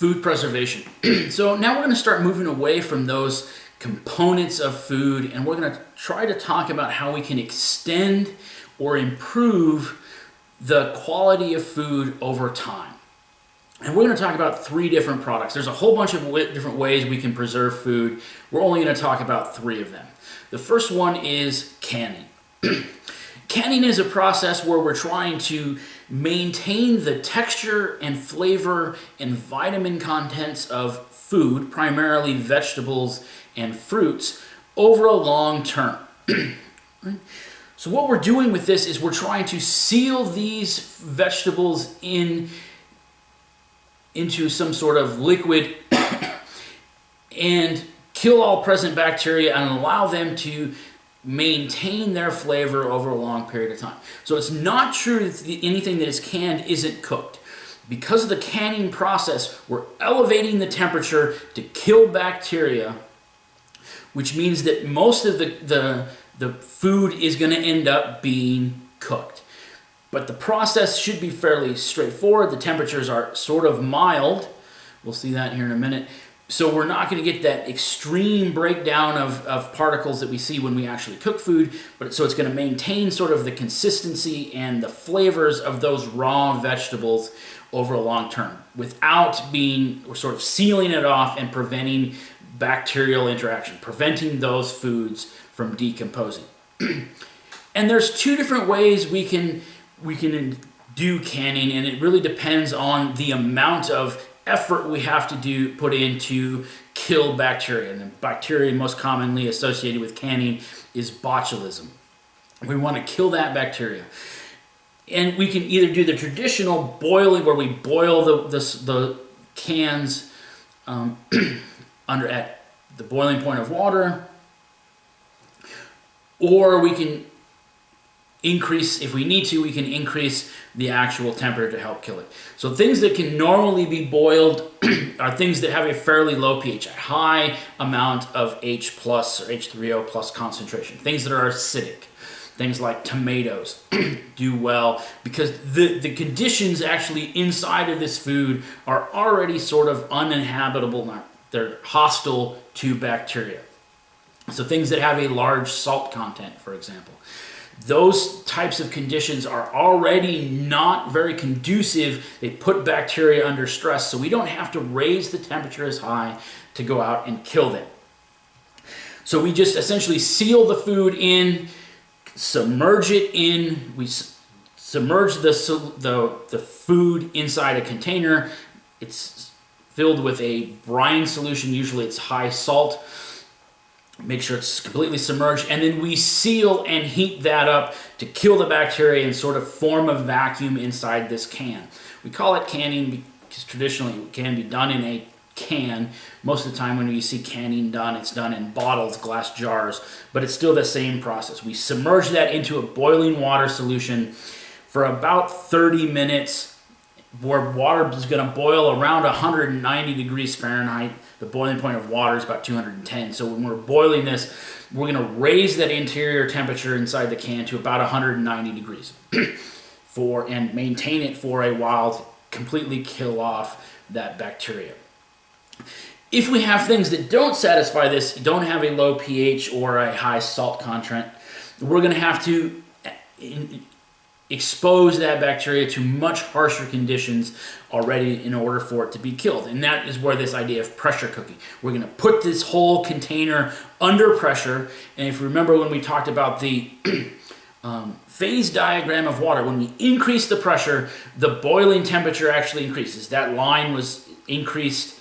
food preservation. So now we're going to start moving away from those components of food, and we're going to try to talk about how we can extend or improve the quality of food over time. And we're going to talk about 3 different products. There's a whole bunch of different ways we can preserve food. We're only going to talk about 3 of them. The first one is canning. Canning is a process where we're trying to maintain the texture and flavor and vitamin contents of food, primarily vegetables and fruits, over a long term. Right? So what we're doing with this is we're trying to seal these vegetables into some sort of liquid and kill all present bacteria and allow them to maintain their flavor over a long period of time. So it's not true that anything that is canned isn't cooked. Because of the canning process, we're elevating the temperature to kill bacteria, which means that most of the food is going to end up being cooked. But the process should be fairly straightforward. The temperatures are sort of mild. We'll see that here in a minute. So we're not going to get that extreme breakdown of particles that we see when we actually cook food, so it's going to maintain sort of the consistency and the flavors of those raw vegetables over a long term without sort of sealing it off and preventing bacterial interaction, preventing those foods from decomposing. And there's 2 different ways we can do canning, and it really depends on the amount of effort we have to put in to kill bacteria. And the bacteria most commonly associated with canning is botulism. We want to kill that bacteria. And we can either do the traditional boiling, where we boil the cans at the boiling point of water, or we can increase, if we need to, we can increase the actual temperature to help kill it. So things that can normally be boiled are things that have a fairly low pH, a high amount of H plus or H3O plus concentration. Things that are acidic. Things like tomatoes do well because the conditions actually inside of this food are already sort of uninhabitable. They're hostile to bacteria. So things that have a large salt content, for example. Those types of conditions are already not very conducive. They put bacteria under stress, so we don't have to raise the temperature as high to go out and kill them. So we just essentially seal the food in, submerge it in. We submerge the food inside a container. It's filled with a brine solution. Usually it's high salt. Make sure it's completely submerged, and then we seal and heat that up to kill the bacteria and sort of form a vacuum inside this can. We call it canning because traditionally it can be done in a can. Most of the time when you see canning done, it's done in bottles, glass jars, but it's still the same process. We submerge that into a boiling water solution for about 30 minutes, where water is going to boil around 190 degrees Fahrenheit. The boiling point of water is about 210. So when we're boiling this, we're going to raise that interior temperature inside the can to about 190 degrees and maintain it for a while to completely kill off that bacteria. If we have things that don't satisfy this, don't have a low pH or a high salt content, we're going to have to expose that bacteria to much harsher conditions already in order for it to be killed. And that is where this idea of pressure cooking. We're going to put this whole container under pressure. And if you remember when we talked about the phase diagram of water, when we increase the pressure, the boiling temperature actually increases. That line was increased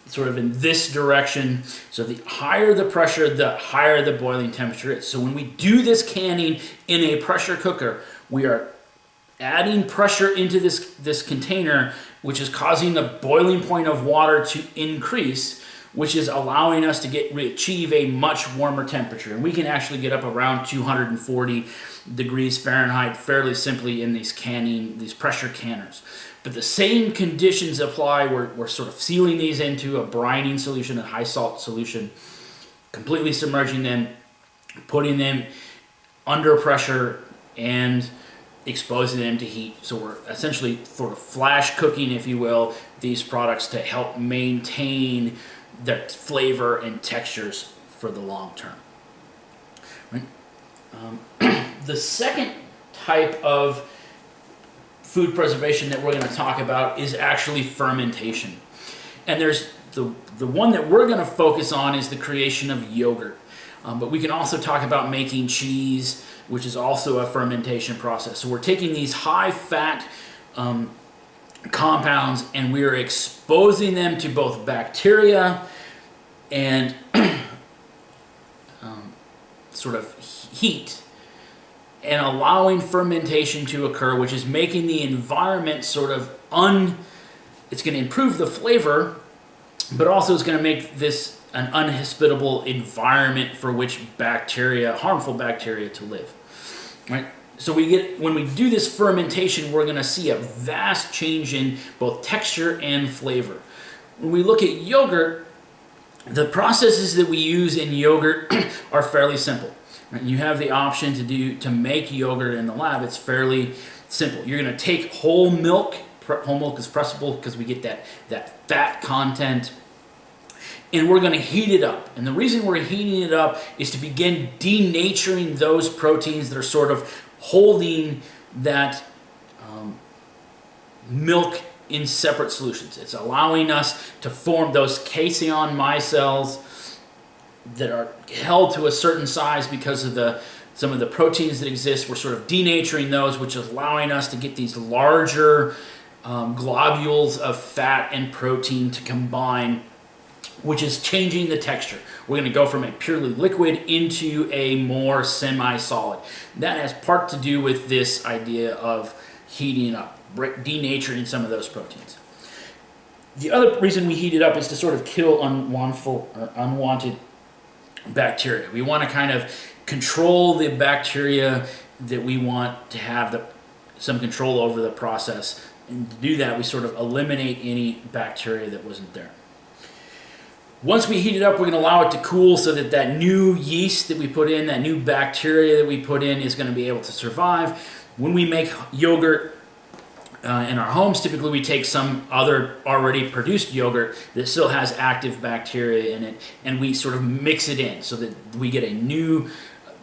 sort of in this direction. So the higher the pressure, the higher the boiling temperature is. So when we do this canning in a pressure cooker, we are adding pressure into this container, which is causing the boiling point of water to increase, which is allowing us to achieve a much warmer temperature. And we can actually get up around 240 degrees Fahrenheit fairly simply in these pressure canners. But the same conditions apply. We're sort of sealing these into a brining solution, a high salt solution, completely submerging them, putting them under pressure, and exposing them to heat. So we're essentially sort of flash cooking, if you will, these products to help maintain their flavor and textures for the long term. Right? The second type of food preservation that we're going to talk about is actually fermentation. And there's the one that we're going to focus on is the creation of yogurt. But we can also talk about making cheese, which is also a fermentation process. So we're taking these high-fat compounds and we're exposing them to both bacteria and sort of heat, and allowing fermentation to occur, which is making the environment sort of it's going to improve the flavor, but also it's going to make this an unhospitable environment for which harmful bacteria to live. Right? So when we do this fermentation, we're going to see a vast change in both texture and flavor. When we look at yogurt, the processes that we use in yogurt are fairly simple. Right? You have the option to make yogurt in the lab. It's fairly simple. You're going to take whole milk. Whole milk is pressable because we get that fat content. And we're going to heat it up. And the reason we're heating it up is to begin denaturing those proteins that are sort of holding that milk in separate solutions. It's allowing us to form those casein micelles that are held to a certain size because of some of the proteins that exist. We're sort of denaturing those, which is allowing us to get these larger globules of fat and protein to combine, which is changing the texture. We're going to go from a purely liquid into a more semi-solid. That has part to do with this idea of heating up, denaturing some of those proteins. The other reason we heat it up is to sort of kill unwanted bacteria. We want to kind of control the bacteria that we want to have some control over the process. And to do that, we sort of eliminate any bacteria that wasn't there. Once we heat it up, we're going to allow it to cool so that new yeast that we put in, that new bacteria that we put in is going to be able to survive. When we make yogurt in our homes, typically we take some other already produced yogurt that still has active bacteria in it, and we sort of mix it in so that we get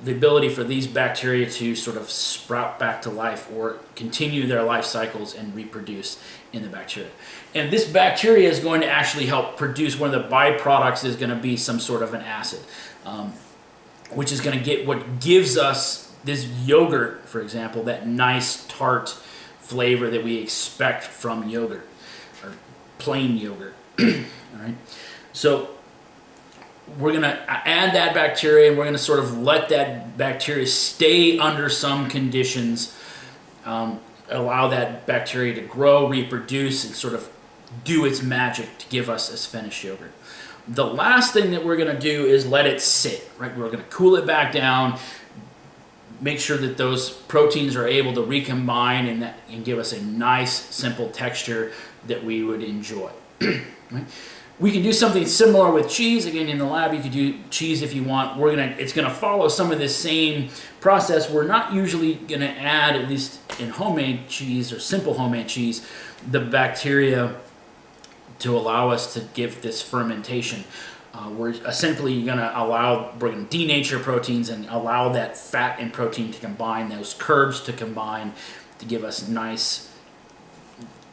the ability for these bacteria to sort of sprout back to life or continue their life cycles and reproduce in the bacteria. And this bacteria is going to actually help produce, one of the byproducts is going to be some sort of an acid, which is going to get what gives us this yogurt, for example, that nice tart flavor that we expect from yogurt, or plain yogurt. All right. So we're going to add that bacteria, and we're going to sort of let that bacteria stay under some conditions, allow that bacteria to grow, reproduce, and sort of do its magic to give us this finished yogurt. The last thing that we're going to do is let it sit. Right? We're going to cool it back down, make sure that those proteins are able to recombine and give us a nice, simple texture that we would enjoy. Right? We can do something similar with cheese. Again, in the lab, you could do cheese if you want. It's going to follow some of the same process. We're not usually going to add, at least in homemade cheese or simple homemade cheese, the bacteria to allow us to give this fermentation. We're essentially going to denature proteins and allow that fat and protein to combine, those curves to combine to give us nice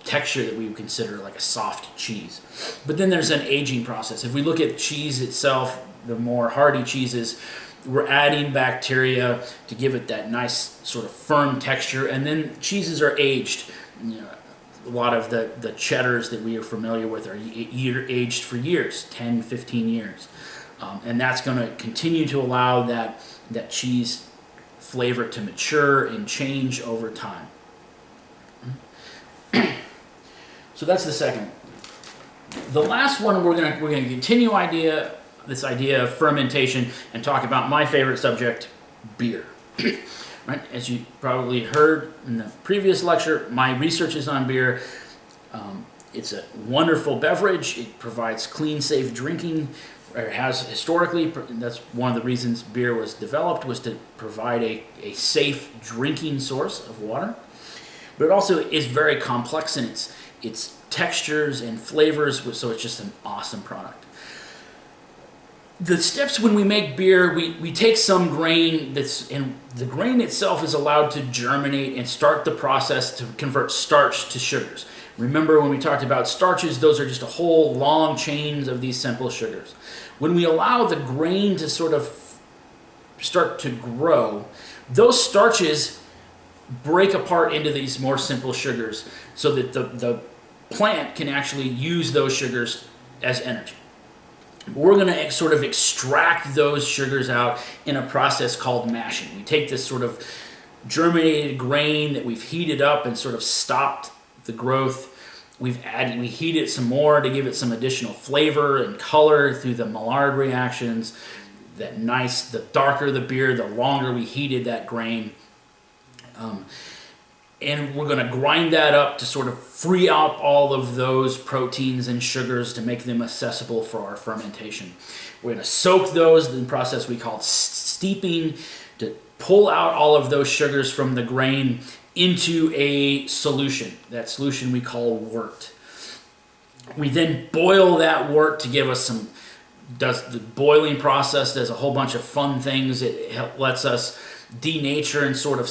texture that we would consider like a soft cheese. But then there's an aging process. If we look at cheese itself, the more hardy cheeses, we're adding bacteria to give it that nice sort of firm texture, and then cheeses are aged. A lot of the cheddars that we are familiar with are aged for years, 10, 15 years. And that's going to continue to allow that cheese flavor to mature and change over time. So that's the second. The last one, we're going to continue this idea of fermentation and talk about my favorite subject, beer. Right? As you probably heard in the previous lecture, my research is on beer. It's a wonderful beverage. It provides clean, safe drinking or has historically, that's one of the reasons beer was developed, was to provide a safe drinking source of water. But it also is very complex in its textures and flavors, so it's just an awesome product. The steps when we make beer, we take some grain and the grain itself is allowed to germinate and start the process to convert starch to sugars. Remember when we talked about starches, those are just a whole long chains of these simple sugars. When we allow the grain to sort of start to grow, those starches break apart into these more simple sugars so that the plant can actually use those sugars as energy. We're going to sort of extract those sugars out in a process called mashing. We take this sort of germinated grain that we've heated up and sort of stopped the growth. We heat it some more to give it some additional flavor and color through the Maillard reactions. The darker the beer, the longer we heated that grain. And we're going to grind that up to sort of free up all of those proteins and sugars to make them accessible for our fermentation. We're going to soak those in the process we call steeping to pull out all of those sugars from the grain into a solution. That solution we call wort. We then boil that wort to give us the boiling process does a whole bunch of fun things. It lets us denature and sort of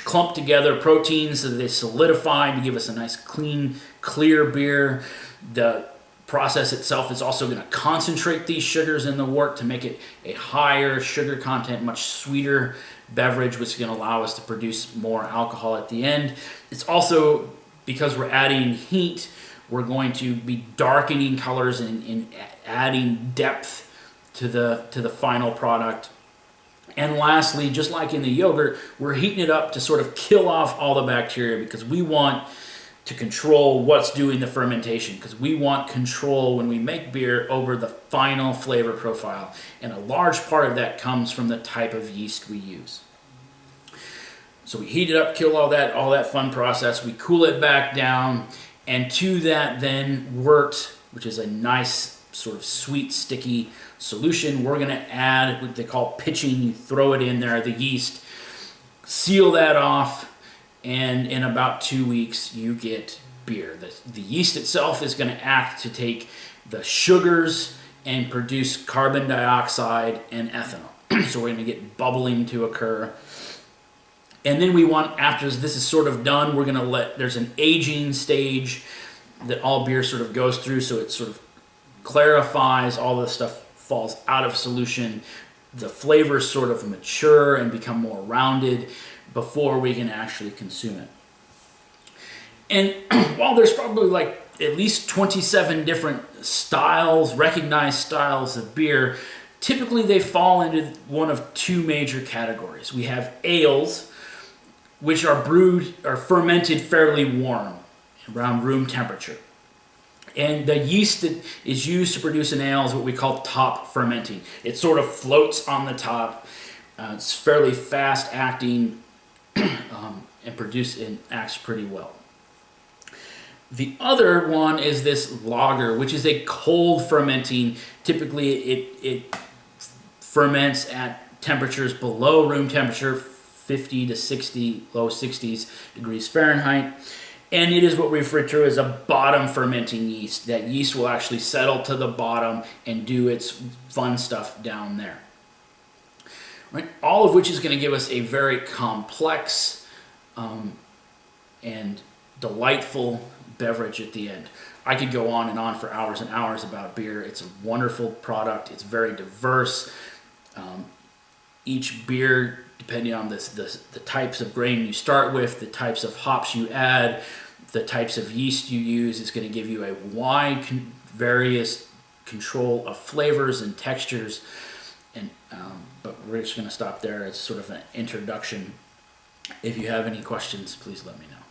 clump together proteins so that they solidify to give us a nice clean, clear beer. The process itself is also going to concentrate these sugars in the wort to make it a higher sugar content, much sweeter beverage, which is going to allow us to produce more alcohol at the end. It's also, because we're adding heat, we're going to be darkening colors and adding depth to the final product. And lastly, just like in the yogurt, we're heating it up to sort of kill off all the bacteria because we want to control what's doing the fermentation, because we want control when we make beer over the final flavor profile. And a large part of that comes from the type of yeast we use. So we heat it up, kill all that fun process. We cool it back down, and to that then wort, which is a nice sort of sweet, sticky solution, we're going to add what they call pitching. You throw it in there, the yeast, seal that off, and in about 2 weeks you get beer. The yeast itself is going to act to take the sugars and produce carbon dioxide and ethanol. So we're going to get bubbling to occur. And then we want, after this is sort of done, we're going to there's an aging stage that all beer sort of goes through, so it sort of clarifies, all this stuff falls out of solution, the flavors sort of mature and become more rounded before we can actually consume it. And while there's probably like at least 27 different styles, recognized styles of beer, typically they fall into one of two major categories. We have ales, which are fermented fairly warm, around room temperature. And the yeast that is used to produce an ale is what we call top fermenting. It sort of floats on the top. It's fairly fast acting and acts pretty well. The other one is this lager, which is a cold fermenting. Typically it ferments at temperatures below room temperature, 50 to 60, low 60s degrees Fahrenheit. And it is what we refer to as a bottom fermenting yeast. That yeast will actually settle to the bottom and do its fun stuff down there. Right? All of which is going to give us a very complex and delightful beverage at the end. I could go on and on for hours and hours about beer. It's a wonderful product. It's very diverse. Each beer, depending on the types of grain you start with, the types of hops you add, the types of yeast you use, is going to give you a wide various control of flavors and textures. And but we're just going to stop there as sort of an introduction. If you have any questions, please let me know.